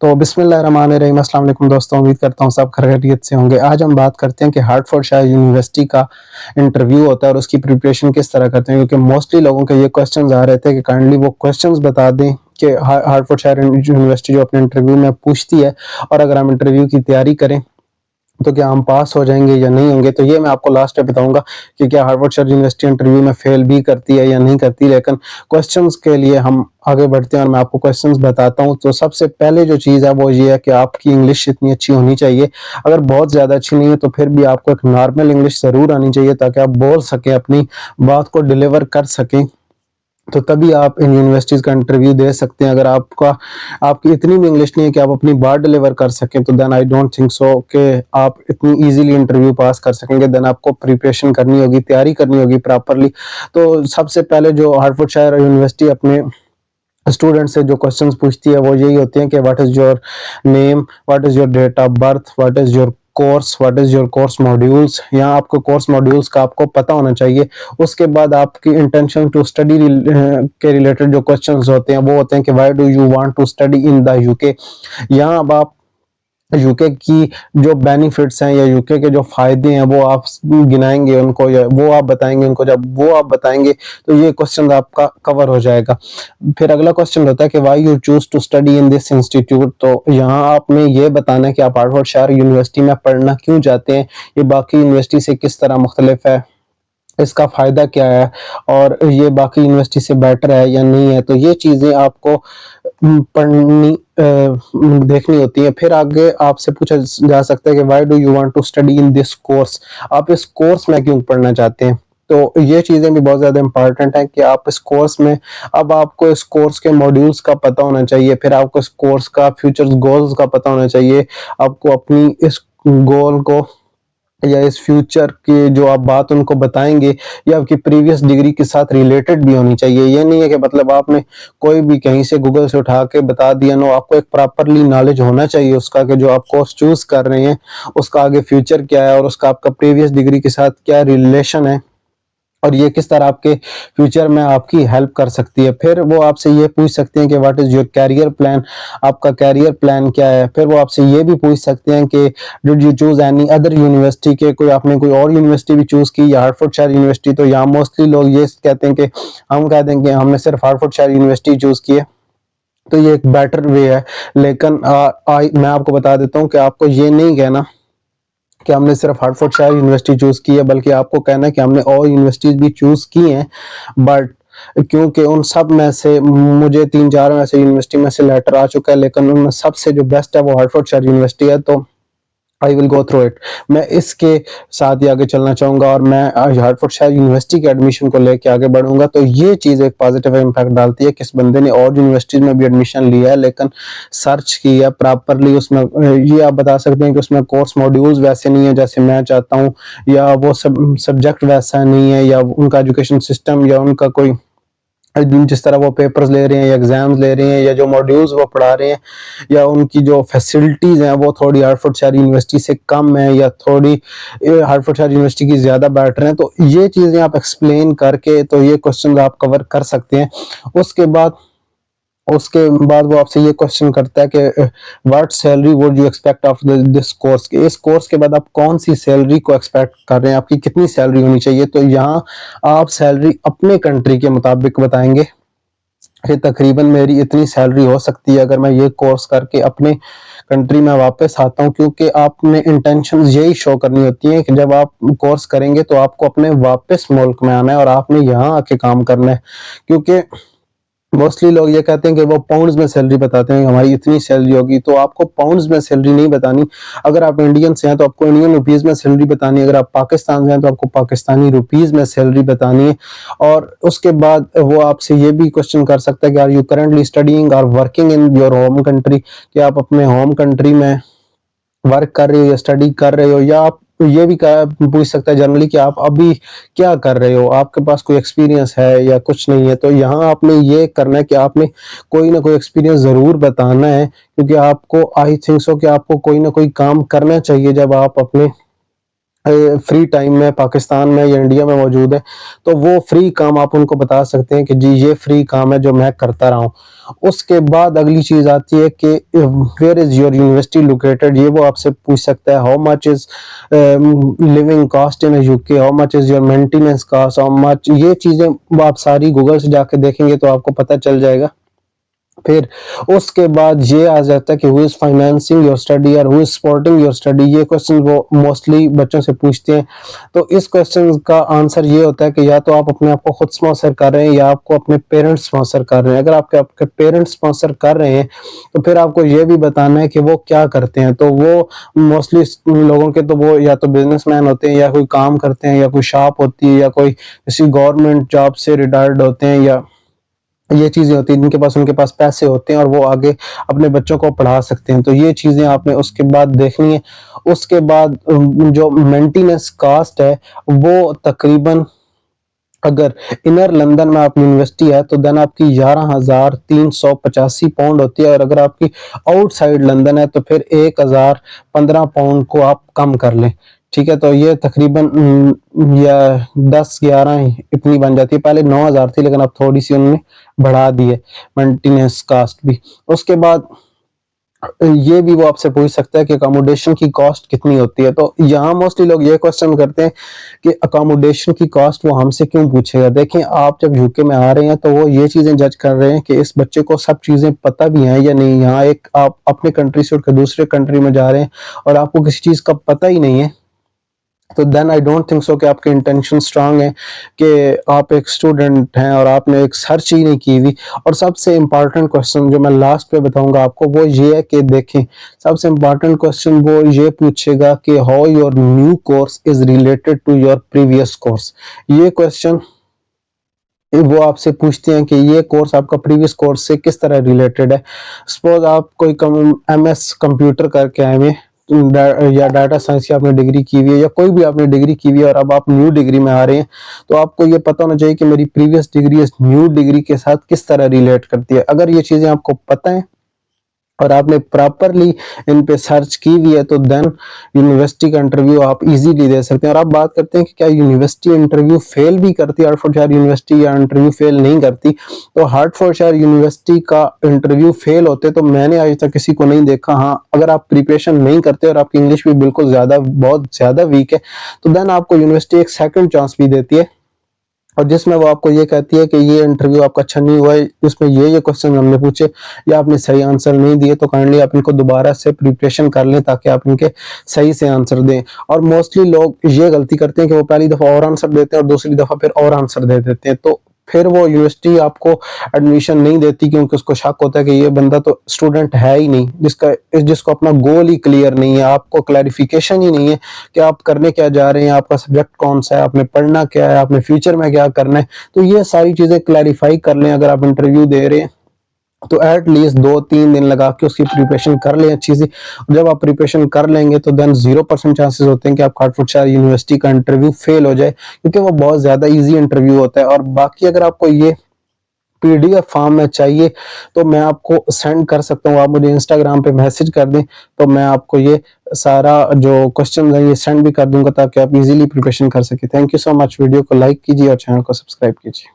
तो बिस्मिल्लाहिर्रहमानिर्रहीम, अस्सलाम वालेकुम दोस्तों। उम्मीद करता हूँ सब खैरियत से होंगे। आज हम बात करते हैं कि हार्टफोर्डशायर यूनिवर्सिटी का इंटरव्यू होता है और उसकी प्रिपरेशन किस तरह करते हैं, क्योंकि मोस्टली लोगों के ये क्वेश्चंस आ रहे थे कि काइंडली वो क्वेश्चंस बता दें कि हार्टफोर्डशायर यूनिवर्सिटी जो अपने इंटरव्यू में पूछती है, और अगर हम इंटरव्यू की तैयारी करें तो क्या हम पास हो जाएंगे या नहीं होंगे। तो ये मैं आपको लास्ट में बताऊंगा कि क्या हार्वर्ड यूनिवर्सिटी इंटरव्यू में फेल भी करती है या नहीं करती। लेकिन क्वेश्चंस के लिए हम आगे बढ़ते हैं और मैं आपको क्वेश्चंस बताता हूं। तो सबसे पहले जो चीज़ है वो ये है कि आपकी इंग्लिश इतनी अच्छी होनी चाहिए। अगर बहुत ज़्यादा अच्छी नहीं है तो फिर भी आपको एक नॉर्मल इंग्लिश ज़रूर आनी चाहिए, ताकि आप बोल सकें, अपनी बात को डिलीवर कर सकें। तो तभी आप इन यूनिवर्सिटीज़ का इंटरव्यू दे सकते हैं। अगर आपकी इतनी भी इंग्लिश नहीं है कि आप अपनी बात डिलीवर कर सकें, तो then I don't think so कि आप इतनी इजीली इंटरव्यू पास कर सकेंगे। देन आपको प्रिपरेशन करनी होगी, तैयारी करनी होगी प्रॉपरली। तो सबसे पहले जो हार्टफोर्डशायर यूनिवर्सिटी अपने स्टूडेंट से जो क्वेश्चंस पूछती है वो यही होते हैं कि what is your name, what is your date of birth, what is your course, what is your course modules. यहाँ आपको कोर्स मॉड्यूल्स का आपको पता होना चाहिए। उसके बाद आपकी इंटेंशन टू स्टडी के रिलेटेड जो क्वेश्चंस होते हैं वो होते हैं कि why do you want to study in the UK. यहाँ अब आप यूके की जो बेनिफिट्स हैं या यूके के जो फायदे हैं वो आप गिनाएंगे उनको, या वो आप बताएंगे उनको। जब वो आप बताएंगे तो ये क्वेश्चन आपका कवर हो जाएगा। फिर अगला क्वेश्चन होता है कि why you choose to study in this institute. तो यहाँ आपने ये बताना है कि आप हार्वर्ड यूनिवर्सिटी में पढ़ना क्यों चाहते हैं, ये बाकी यूनिवर्सिटी से किस तरह मुख्तलिफ है, इसका फ़ायदा क्या है, और ये बाकी यूनिवर्सिटी से बेटर है या नहीं है। तो ये चीज़ें आपको पढ़नी देखनी होती है। फिर आगे आपसे पूछा जा सकता है कि why do you want to study in this course. आप इस कोर्स में क्यों पढ़ना चाहते हैं। तो ये चीज़ें भी बहुत ज़्यादा इम्पोर्टेंट हैं कि आप इस कोर्स में, अब आपको इस कोर्स के मॉड्यूल्स का पता होना चाहिए। फिर आपको इस कोर्स का फ्यूचर गोल्स का पता होना चाहिए। आपको अपनी इस गोल को या इस फ्यूचर की जो आप बात उनको बताएंगे, ये आपकी प्रीवियस डिग्री के साथ रिलेटेड भी होनी चाहिए। ये नहीं है कि मतलब आपने कोई भी कहीं से गूगल से उठा के बता दिया। नो, आपको एक प्रॉपरली नॉलेज होना चाहिए उसका कि जो आप कोर्स चूज कर रहे हैं उसका आगे फ्यूचर क्या है और उसका आपका प्रीवियस डिग्री के साथ क्या रिलेशन है, और ये किस तरह आपके फ्यूचर में आपकी हेल्प कर सकती है। फिर वो आपसे ये पूछ सकते हैं कि what is your career plan, आपका कैरियर प्लान क्या है। फिर वो आपसे ये भी पूछ सकते हैं कि did you choose any other university, के कोई आपने कोई और यूनिवर्सिटी भी चूज की या हार्टफोर्डशायर यूनिवर्सिटी। तो यहाँ मोस्टली लोग ये कहते हैं कि हम कह दें कि हमने सिर्फ हार्टफोर्डशायर यूनिवर्सिटी चूज की है। तो ये एक बेटर वे है। लेकिन मैं आपको बता देता हूँ कि आपको ये नहीं कहना कि हमने सिर्फ हार्टफोर्डशायर यूनिवर्सिटी चूज की है, बल्कि आपको कहना है कि हमने और यूनिवर्सिटीज भी चूज की हैं। बट क्योंकि उन सब में से मुझे 3-4 में से यूनिवर्सिटी में से लेटर आ चुका है, लेकिन उनमें सबसे जो बेस्ट है वो हार्टफोर्डशायर यूनिवर्सिटी है। तो I will go through it. मैं इसके साथ ही आगे चलना चाहूंगा और मैं हार्टफोर्डशायर यूनिवर्सिटी के एडमिशन को लेके आगे बढ़ूंगा। तो ये चीज़ एक पॉजिटिव इम्पैक्ट डालती है कि इस बंदे ने और यूनिवर्सिटीज में भी एडमिशन लिया है, लेकिन सर्च किया प्रॉपरली। उसमें ये आप बता सकते हैं कि उसमें कोर्स मॉड्यूल्स वैसे नहीं है जैसे मैं चाहता हूँ, या वो सब्जेक्ट वैसा नहीं है, या उनका एजुकेशन सिस्टम, या उनका कोई जिस तरह वो पेपर्स ले रहे हैं या एग्जाम्स ले रहे हैं या जो मॉड्यूल्स वो पढ़ा रहे हैं, या उनकी जो फैसिलिटीज़ हैं वो थोड़ी हार्टफोर्डशायर यूनिवर्सिटी से कम है या थोड़ी हार्टफोर्डशायर यूनिवर्सिटी की ज़्यादा बेटर हैं। तो ये चीज़ें आप एक्सप्लेन करके तो ये क्वेश्चन आप कवर कर सकते हैं। उसके बाद उसके बाद वो आपसे ये क्वेश्चन करता है कि what salary would you expect of this course. के इस कोर्स के बाद आप कौन सी सैलरी को एक्सपेक्ट कर रहे हैं, आपकी कितनी सैलरी होनी चाहिए। तो यहाँ आप सैलरी अपने कंट्री के मुताबिक बताएंगे कि तकरीबन मेरी इतनी सैलरी हो सकती है अगर मैं ये कोर्स करके अपने कंट्री में वापस आता हूँ। क्योंकि आपने इंटेंशन यही शो करनी होती है कि जब आप कोर्स करेंगे तो आपको अपने वापस मुल्क में आना है और आपने यहाँ आके काम करना है। क्योंकि मोस्टली लोग ये कहते हैं कि वो पाउंड्स में सैलरी बताते हैं, हमारी इतनी सैलरी होगी। तो आपको पाउंड्स में सैलरी नहीं बतानी। अगर आप इंडियन से हैं तो आपको इंडियन रुपीज़ में सैलरी बतानी है। अगर आप पाकिस्तान से हैं तो आपको पाकिस्तानी रुपीज़ में सैलरी बतानी है। और उसके बाद वो आपसे ये भी क्वेश्चन कर सकता है कि आर यू करेंटली स्टडीइंग और working in your home country, कि आप अपने होम कंट्री में वर्क कर रहे हो या स्टडी कर रहे हो। या आप ये भी पूछ सकता है जनरली कि आप अभी क्या कर रहे हो, आपके पास कोई एक्सपीरियंस है या कुछ नहीं है। तो यहाँ आपने ये करना है कि आपने कोई ना कोई एक्सपीरियंस ज़रूर बताना है, क्योंकि आपको आई थिंक सो कि आपको कोई ना कोई काम करना चाहिए जब आप अपने फ्री टाइम में पाकिस्तान में या इंडिया में मौजूद है, तो वो फ्री काम आप उनको बता सकते हैं कि जी ये फ्री काम है जो मैं करता रहा हूँ। उसके बाद अगली चीज़ आती है कि where is your university located, ये वो आपसे पूछ सकता है। How much is living cost in UK, how much is your maintenance cost, how much, ये चीज़ें आप सारी गूगल से जाके देखेंगे तो आपको पता चल जाएगा। फिर उसके बाद ये आ जाता है कि who is financing your study और who is supporting your study, ये क्वेश्चन वो मोस्टली बच्चों से पूछते हैं। तो इस क्वेश्चन का आंसर ये होता है कि या तो आप अपने आप को खुद स्पॉन्सर कर रहे हैं या आपको अपने पेरेंट्स स्पॉन्सर कर रहे हैं। अगर आपके आपके पेरेंट्स स्पॉन्सर कर रहे हैं तो फिर आपको ये भी बताना है कि वो क्या करते हैं। तो वो मोस्टली लोगों के तो वो या तो बिजनेसमैन होते हैं या कोई काम करते हैं या कोई शॉप होती है या कोई किसी गवर्नमेंट जॉब से रिटायर्ड होते हैं, या ये चीज़ें होती हैं जिनके पास उनके पास पैसे होते हैं और वो आगे अपने बच्चों को पढ़ा सकते हैं। तो ये चीज़ें आपने उसके बाद देखनी है। उसके बाद जो मेंटेनेंस कॉस्ट है वो तकरीबन, अगर इनर लंदन में आपकी यूनिवर्सिटी है तो देन आपकी 11,385 पाउंड होती है, और अगर आपकी आउटसाइड लंदन है तो फिर 1,015 पाउंड को आप कम कर लें। ठीक है, तो ये तकरीबन या 10-11 इतनी बन जाती है। पहले 9,000 थी लेकिन अब थोड़ी सी उन्होंने बढ़ा दी है मेंटेनेंस कास्ट भी। उसके बाद ये भी वो आपसे पूछ सकता है कि अकोमोडेशन की कॉस्ट कितनी होती है। तो यहाँ मोस्टली लोग ये क्वेश्चन करते हैं कि अकोमोडेशन की कॉस्ट वो हमसे क्यों पूछेगा। देखें, आप जब यूके में आ रहे हैं तो वो ये चीज़ें जज कर रहे हैं कि इस बच्चे को सब चीज़ें पता भी हैं या नहीं। यहाँ एक आप अपने कंट्री से उठकर दूसरे कंट्री में जा रहे हैं और आपको किसी चीज़ का पता ही नहीं है, तो then I don't think so कि आपके इंटेंशन स्ट्रांग है कि आप एक स्टूडेंट हैं और आपने एक सर्च ही नहीं की हुई। और सबसे इम्पॉर्टेंट क्वेश्चन जो मैं लास्ट पे बताऊंगा आपको वो ये है कि देखें, सबसे इम्पॉर्टेंट क्वेश्चन वो ये पूछेगा कि how your new course is related to your previous course. ये क्वेश्चन वो आपसे पूछते हैं कि ये कोर्स आपका प्रीवियस कोर्स से किस तरह रिलेटेड है। सपोज आप कोई एमएस कंप्यूटर करके आए हुए या डाटा साइंस की आपने डिग्री की हुई है या कोई भी आपने डिग्री की हुई है और अब आप न्यू डिग्री में आ रहे हैं, तो आपको ये पता होना चाहिए कि मेरी प्रीवियस डिग्री इस न्यू डिग्री के साथ किस तरह रिलेट करती है। अगर ये चीज़ें आपको पता है और आपने प्रॉपरली इन पे सर्च की भी है तो देन यूनिवर्सिटी का इंटरव्यू आप इजीली दे सकते हैं। और आप बात करते हैं कि क्या यूनिवर्सिटी इंटरव्यू फेल भी करती है, हार्टफोर्डशायर यूनिवर्सिटी, या इंटरव्यू फेल नहीं करती। तो हार्टफोर्डशायर यूनिवर्सिटी का इंटरव्यू फेल होते तो मैंने आज तक किसी को नहीं देखा। हाँ, अगर आप प्रिपरेशन नहीं करते और आपकी इंग्लिश भी बिल्कुल बहुत ज़्यादा वीक है तो देन आपको यूनिवर्सिटी एक सेकेंड चांस भी देती है, और जिसमें वो आपको ये कहती है कि ये इंटरव्यू आपका अच्छा नहीं हुआ है, इसमें ये क्वेश्चन हमने पूछे या आपने सही आंसर नहीं दिए, तो काइंडली आप इनको दोबारा से प्रिपरेशन कर लें ताकि आप इनके सही से आंसर दें। और मोस्टली लोग ये गलती करते हैं कि वो पहली दफ़ा और आंसर देते हैं और दूसरी दफ़ा फिर और आंसर दे देते हैं, तो फिर वो यूनिवर्सिटी आपको एडमिशन नहीं देती क्योंकि उसको शक होता है कि ये बंदा तो स्टूडेंट है ही नहीं, जिसको अपना गोल ही क्लियर नहीं है, आपको क्लैरिफिकेशन ही नहीं है कि आप करने क्या जा रहे हैं, आपका सब्जेक्ट कौन सा है, आपने पढ़ना क्या है, आपने फ्यूचर में क्या करना है। तो ये सारी चीज़ें क्लैरिफाई कर लें अगर आप इंटरव्यू दे रहे हैं, तो एट लीस्ट 2-3 दिन लगा के उसकी प्रिपरेशन कर लें अच्छी सी। जब आप प्रिपरेशन कर लेंगे तो देन 0% चांसेस होते हैं कि आप हार्टफोर्डशायर यूनिवर्सिटी का इंटरव्यू फेल हो जाए, क्योंकि वो बहुत ज़्यादा ईजी इंटरव्यू होता है। और बाकी अगर आपको ये पीडीएफ फॉर्म में चाहिए तो मैं आपको सेंड कर सकता हूँ, आप मुझे इंस्टाग्राम पे मैसेज कर दें तो मैं आपको ये सारा जो क्वेश्चन है ये सेंड भी कर दूंगा ताकि आप इजीली प्रिपरेशन कर सकें। Thank you so much. Video को लाइक कीजिए और चैनल को सब्सक्राइब कीजिए।